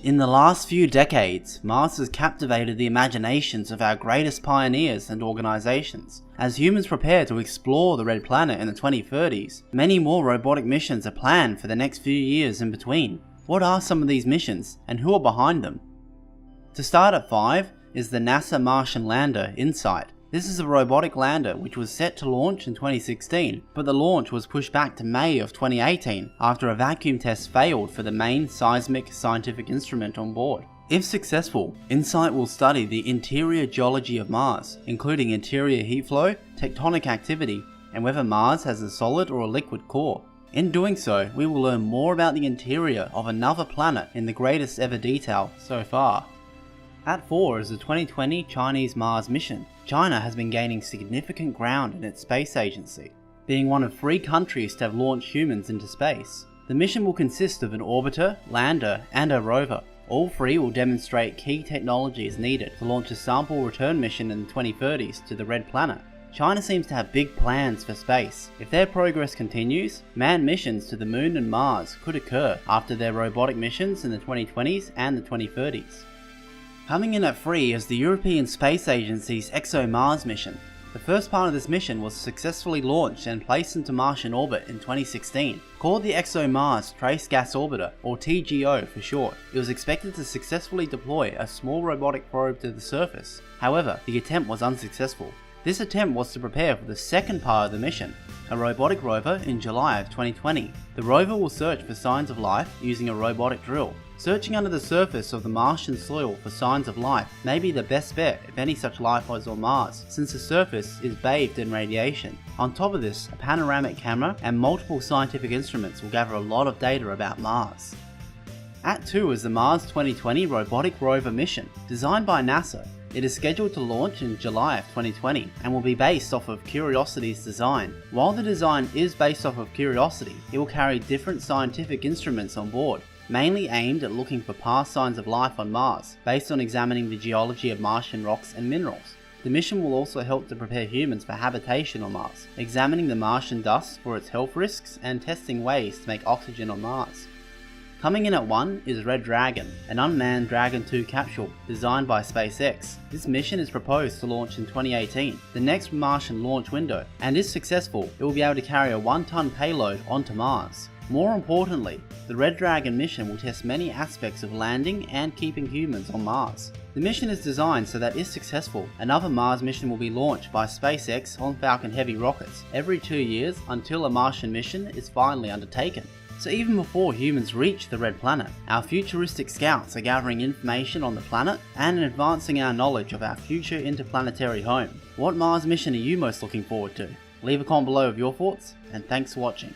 In the last few decades, Mars has captivated the imaginations of our greatest pioneers and organizations. As humans prepare to explore the Red Planet in the 2030s, many more robotic missions are planned for the next few years in between. What are some of these missions, and who are behind them? To start at 5 is the NASA Martian lander InSight. This is a robotic lander which was set to launch in 2016, but the launch was pushed back to May of 2018 after a vacuum test failed for the main seismic scientific instrument on board. If successful, InSight will study the interior geology of Mars, including interior heat flow, tectonic activity, and whether Mars has a solid or a liquid core. In doing so, we will learn more about the interior of another planet in the greatest ever detail so far. At 4 is the 2020 Chinese Mars mission. China has been gaining significant ground in its space agency, being one of 3 countries to have launched humans into space. The mission will consist of an orbiter, lander, and a rover. All 3 will demonstrate key technologies needed to launch a sample return mission in the 2030s to the Red Planet. China seems to have big plans for space. If their progress continues, manned missions to the Moon and Mars could occur after their robotic missions in the 2020s and the 2030s. Coming in at 3 is the European Space Agency's ExoMars mission. The first part of this mission was successfully launched and placed into Martian orbit in 2016. Called the ExoMars Trace Gas Orbiter, or TGO for short, it was expected to successfully deploy a small robotic probe to the surface. However, the attempt was unsuccessful. This attempt was to prepare for the second part of the mission, a robotic rover in July of 2020. The rover will search for signs of life using a robotic drill. Searching under the surface of the Martian soil for signs of life may be the best bet if any such life was on Mars, since the surface is bathed in radiation. On top of this, a panoramic camera and multiple scientific instruments will gather a lot of data about Mars. At 2 is the Mars 2020 robotic rover mission. Designed by NASA, it is scheduled to launch in July of 2020 and will be based off of Curiosity's design. While the design is based off of Curiosity, it will carry different scientific instruments on board, mainly aimed at looking for past signs of life on Mars, based on examining the geology of Martian rocks and minerals. The mission will also help to prepare humans for habitation on Mars, examining the Martian dust for its health risks and testing ways to make oxygen on Mars. Coming in at 1 is Red Dragon, an unmanned Dragon 2 capsule designed by SpaceX. This mission is proposed to launch in 2018, the next Martian launch window, and if successful, it will be able to carry a 1-ton payload onto Mars. More importantly, the Red Dragon mission will test many aspects of landing and keeping humans on Mars. The mission is designed so that if successful, another Mars mission will be launched by SpaceX on Falcon Heavy rockets every 2 years until a Martian mission is finally undertaken. So even before humans reach the Red Planet, our futuristic scouts are gathering information on the planet and advancing our knowledge of our future interplanetary home. What Mars mission are you most looking forward to? Leave a comment below with your thoughts, and thanks for watching.